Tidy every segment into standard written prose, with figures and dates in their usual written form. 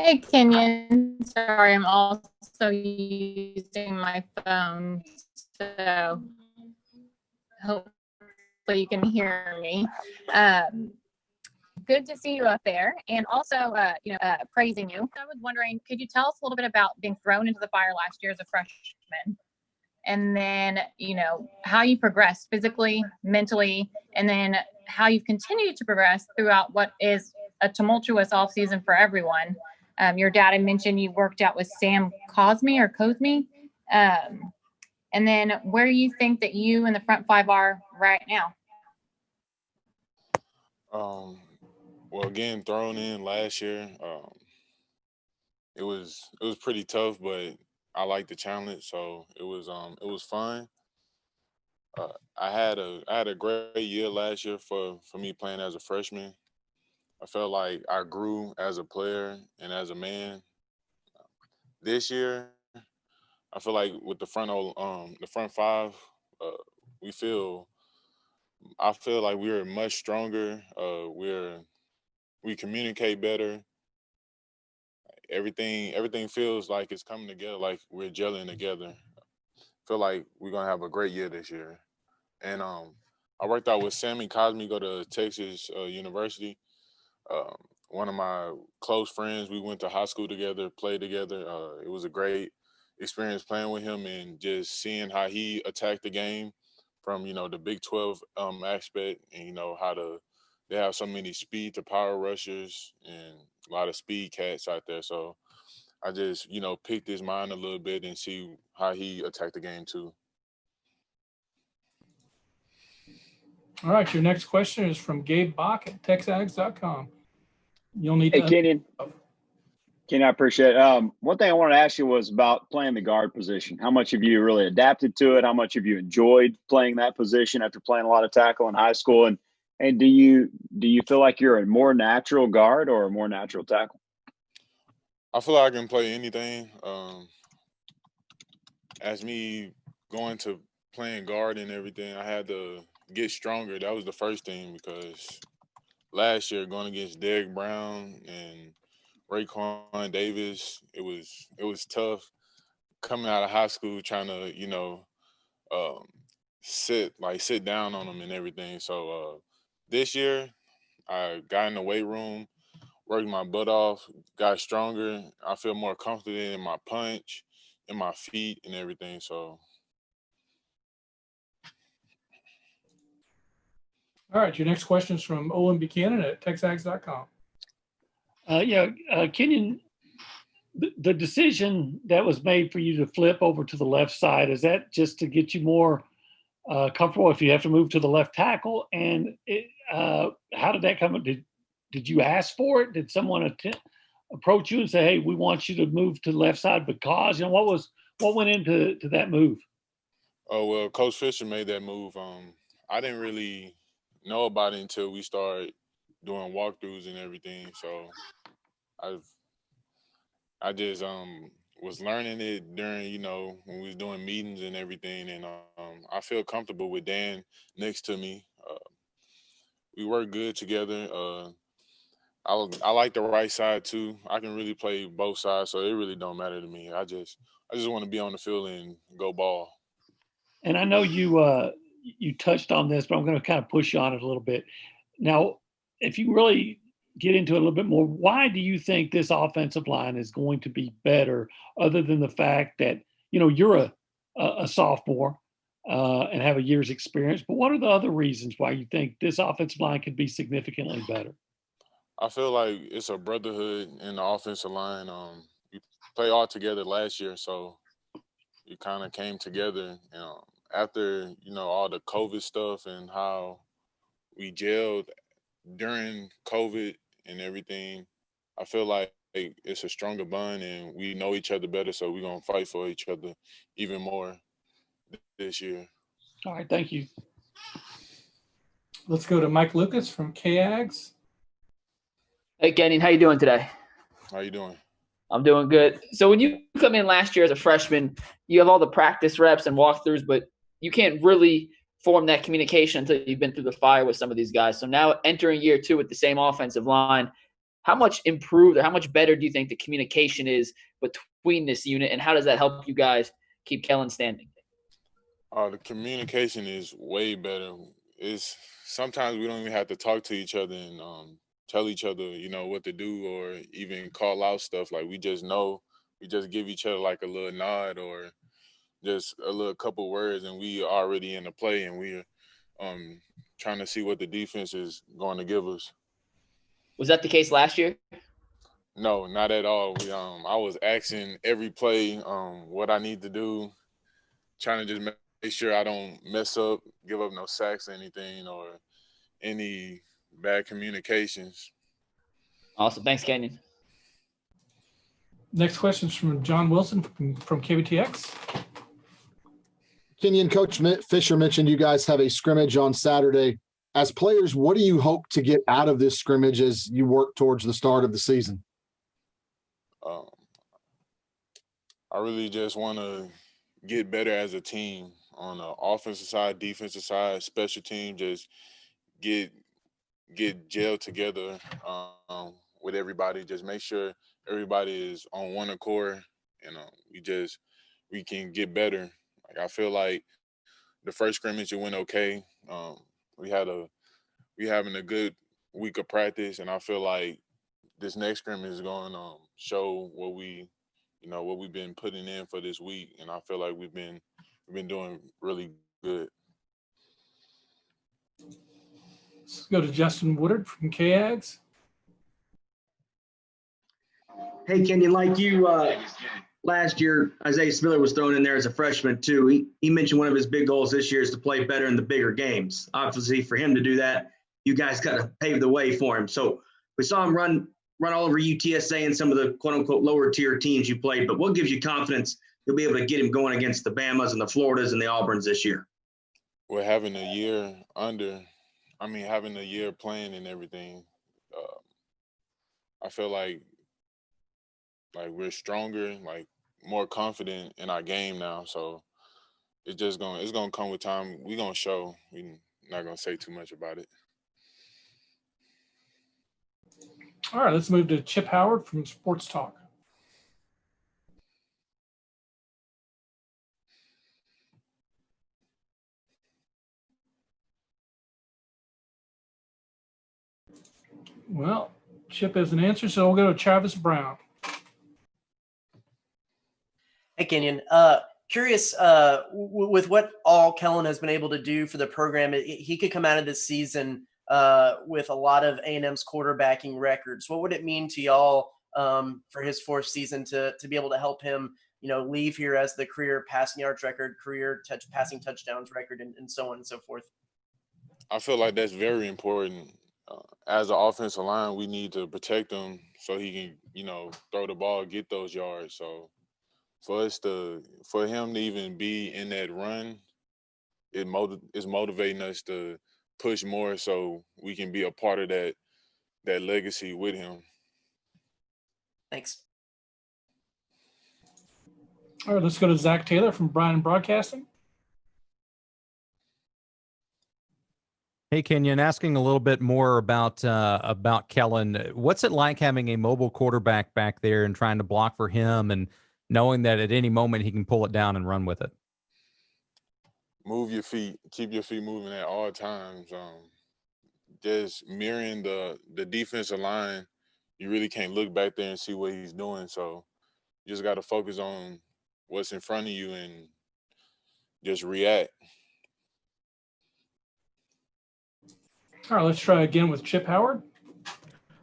Hey, Kenyon. Sorry, I'm also using my phone, so hopefully you can hear me. Um, Good to see you up there, and also, praising you. I was wondering, could you tell us a little bit about being thrown into the fire last year as a freshman, and then, how you progressed physically, mentally, and then how you've continued to progress throughout what is a tumultuous off season for everyone. Your dad had mentioned you worked out with Sam Cosme. And then where you think that you and the front five are right now. Um, well, getting thrown in last year, it was pretty tough, but I liked the challenge, so it was fun. I had a great year last year for me playing as a freshman. I felt like I grew as a player and as a man. This year, I feel like with the front five, uh, we feel I feel like we're much stronger. We communicate better. Everything feels like it's coming together, like we're gelling together. Feel like we're gonna have a great year this year. And I worked out with Sammy Cosme, go to Texas University. Um, One of my close friends. We went to high school together, played together. It was a great experience playing with him and just seeing how he attacked the game from the Big 12 aspect, and how they have so many speed to power rushers and a lot of speed cats out there. So I just picked his mind a little bit and see how he attacked the game too. All right, your next question is from Gabe Bach at texags.com. You'll need Hey, to. Kenyon, I appreciate it. One thing I wanted to ask you was about playing the guard position. How much have you really adapted to it? How much have you enjoyed playing that position after playing a lot of tackle in high school? And do you feel like you're a more natural guard or a more natural tackle? I feel like I can play anything. As me going to playing guard and everything, I had to get stronger. That was the first thing because last year going against Derek Brown and Raekwon Davis, it was tough coming out of high school trying to um, sit down on them and everything. So this year I got in the weight room, worked my butt off, got stronger. I feel more confident in my punch, in my feet, and everything. So All right, your next question is from Owen Buchanan at texags.com. Kenyon, the decision that was made for you to flip over to the left side, is that just to get you more comfortable if you have to move to the left tackle? And how did that come? Did you ask for it? Did someone approach you and say, "Hey, we want you to move to the left side"? Because what went into that move? oh well, Coach Fisher made that move. I didn't really know about it until we started doing walkthroughs and everything. So I've I just was learning it during when we was doing meetings and everything, and I feel comfortable with Dan next to me. We work good together. I like the right side too. I can really play both sides, so it really don't matter to me. I just want to be on the field and go ball. And I know you touched on this, but I'm going to kind of push you on it a little bit. Now, if you really get into it a little bit more, why do you think this offensive line is going to be better, other than the fact that you're a sophomore and have a year's experience? But what are the other reasons why you think this offensive line could be significantly better? I feel like it's a brotherhood in the offensive line. We played all together last year, so it kind of came together. After all the COVID stuff and how we gelled during COVID and everything, I feel like it's a stronger bond and we know each other better, so we're gonna fight for each other even more this year. All right, thank you. Let's go to Mike Lucas from KAGS. Hey, Kenyon, how you doing today? How you doing? I'm doing good. So when you come in last year as a freshman, you have all the practice reps and walkthroughs, but you can't really form that communication until you've been through the fire with some of these guys. So now entering year two with the same offensive line, how much improved or how much better do you think the communication is between this unit, and how does that help you guys keep Kellen standing? The communication is way better. It's sometimes we don't even have to talk to each other and tell each other, what to do or even call out stuff. Like we just know, we just give each other like a little nod or just a little couple words, and we already in the play, and we're trying to see what the defense is going to give us. Was that the case last year? No, not at all. I was asking every play what I need to do, trying to just make sure I don't mess up, give up no sacks or anything, or any bad communications. Awesome. Thanks, Kenyon. Next question is from John Wilson from KBTX. Kenyon, Coach Fisher mentioned you guys have a scrimmage on Saturday. As players, what do you hope to get out of this scrimmage as you work towards the start of the season? I really just want to get better as a team on the offensive side, defensive side, special team. Just get gelled together with everybody. Just make sure everybody is on one accord, and we can get better. Like I feel like the first scrimmage it went okay. We having a good week of practice, and I feel like this next scrimmage is going to show what we've been putting in for this week, and I feel like we've been doing really good. Let's go to Justin Woodard from KAGS. Hey, Kenyon, like you, last year, Isaiah Spiller was thrown in there as a freshman too. He mentioned one of his big goals this year is to play better in the bigger games. Obviously, for him to do that, you guys got to pave the way for him. So we saw him run all over UTSA and some of the quote-unquote lower tier teams you played. But what gives you confidence you'll be able to get him going against the Bamas and the Floridas and the Auburns this year? We're having a year having a year playing and everything. I feel like we're stronger, like more confident in our game now. So it's gonna come with time. We're gonna show. We're not gonna say too much about it. All right, let's move to Chip Howard from Sports Talk. Well, Chip has an answer, so we'll go to Travis Brown. Hey, Kenyon. Curious, with what all Kellen has been able to do for the program, he could come out of this season with a lot of A&M's quarterbacking records. What would it mean to y'all for his fourth season to be able to help him, leave here as the career passing yards record, career passing touchdowns record, and so on and so forth? I feel like that's very important. As an offensive line, we need to protect him so he can, throw the ball, get those yards. So for him to even be in that run, it's motivating us to push more so we can be a part of that legacy with him. Thanks. All right, let's go to Zach Taylor from Bryan Broadcasting. Hey, Kenyon, asking a little bit more about Kellen. What's it like having a mobile quarterback back there and trying to block for him and knowing that at any moment he can pull it down and run with it? Move your feet, keep your feet moving at all times. Just mirroring the defensive line, you really can't look back there and see what he's doing. So you just got to focus on what's in front of you and just react. All right, let's try again with Chip Howard.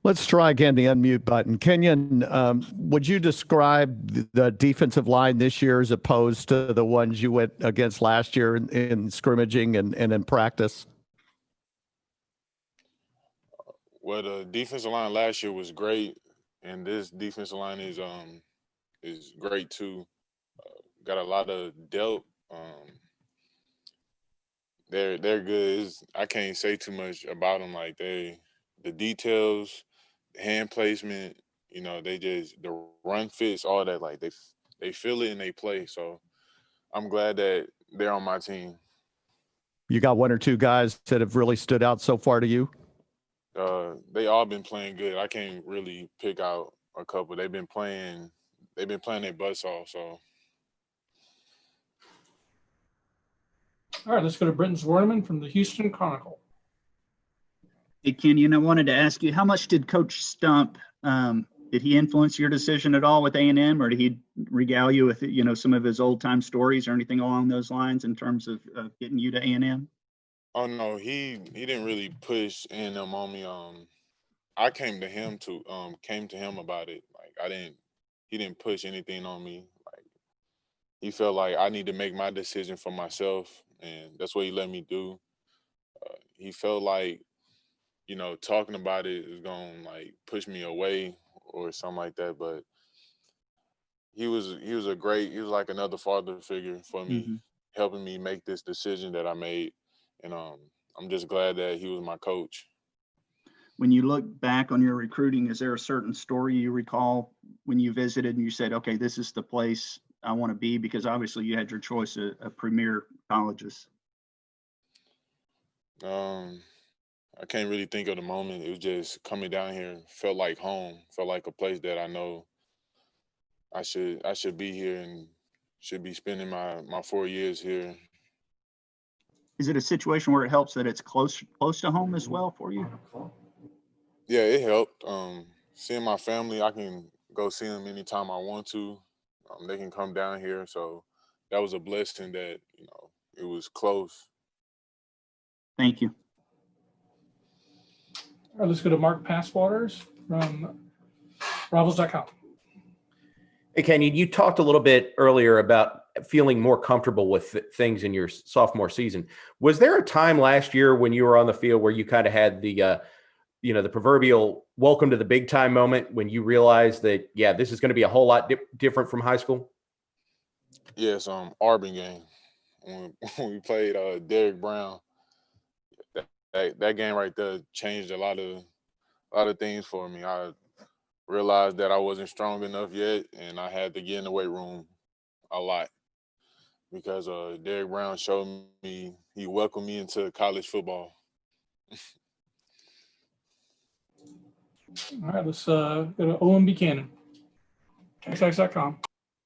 Let's try again the unmute button. Kenyon, would you describe the defensive line this year as opposed to the ones you went against last year in scrimmaging and in practice? Well, the defensive line last year was great, and this defensive line is great too. Got a lot of depth. They're good. I can't say too much about them. Like the details, hand placement, the run fits, all that. Like they feel it and they play. So I'm glad that they're on my team. You got one or two guys that have really stood out so far to you? They all been playing good. I can't really pick out a couple. They've been playing their butts off. So All right, let's go to Brenton Zwerneman from the Houston Chronicle. Hey, Kenyon, I wanted to ask you, how much did Coach Stump, did he influence your decision at all with A&M, or did he regale you with, some of his old time stories or anything along those lines in terms of getting you to A&M? oh no, he didn't really push A&M on me. I came to him about it. Like he didn't push anything on me. Like he felt like I need to make my decision for myself, and that's what he let me do. He felt like, talking about it is gonna like push me away or something like that. But he was like another father figure for me, Mm-hmm. helping me make this decision that I made, and I'm just glad that he was my coach. When you look back on your recruiting, is there a certain story you recall when you visited and you said, okay, this is the place I want to be? Because obviously you had your choice of premier colleges. I can't really think of the moment. It was just coming down here felt like home, felt like a place that I know I should be here and should be spending my 4 years here. Is it a situation where it helps that it's close to home as well for you? Yeah, it helped. Seeing my family, I can go see them anytime I want to. They can come down here, so that was a blessing that it was close. Thank you. All right, let's go to Mark Passwaters from Rivals.com. Hey, Kenyon, you talked a little bit earlier about feeling more comfortable with things in your sophomore season. Was there a time last year when you were on the field where you kind of had the proverbial welcome to the big time moment when you realized that, yeah, this is going to be a whole lot different from high school? Yes, Auburn game when we played Derek Brown. That game right there changed a lot of things for me. I realized that I wasn't strong enough yet, and I had to get in the weight room a lot because Derek Brown showed me, he welcomed me into college football. All right, let's go to Owen Buchanan, TexAgs.com.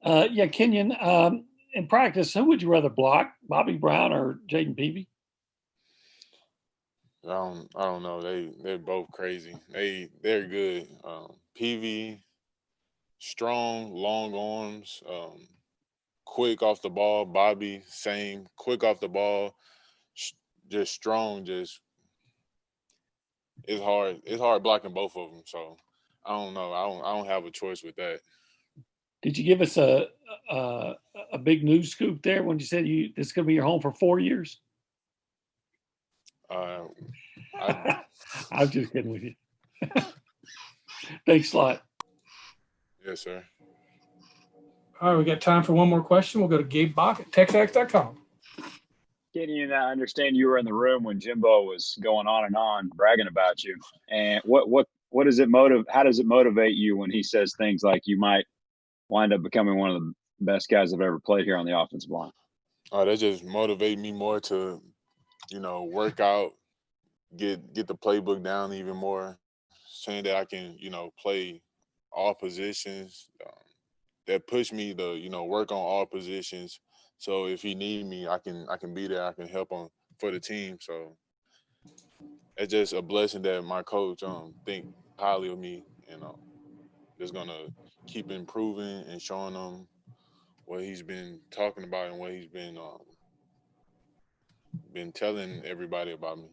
Yeah, Kenyon, in practice, who would you rather block, Bobby Brown or Jaden Beebe? I don't know. They're both crazy. They're good. PV, strong, long arms, quick off the ball. Bobby, same, quick off the ball, just strong. Just it's hard. It's hard blocking both of them. So I don't know. I don't have a choice with that. Did you give us a big news scoop there when you said this is going to be your home for 4 years? I'm just kidding with you. Thanks a lot. Yes, sir. All right, we got time for one more question. We'll go to Gabe Bach at TexAgs.com. Kenyon, I understand you were in the room when Jimbo was going on and on bragging about you. And what does it how does it motivate you when he says things like you might wind up becoming one of the best guys I've ever played here on the offensive line? That just motivates me more to, work out, get the playbook down even more, saying that I can, play all positions. That push me to, work on all positions. So if he need me, I can be there. I can help him for the team. So it's just a blessing that my coach think highly of me, and just gonna keep improving and showing him what he's been talking about and what he's been telling everybody about me.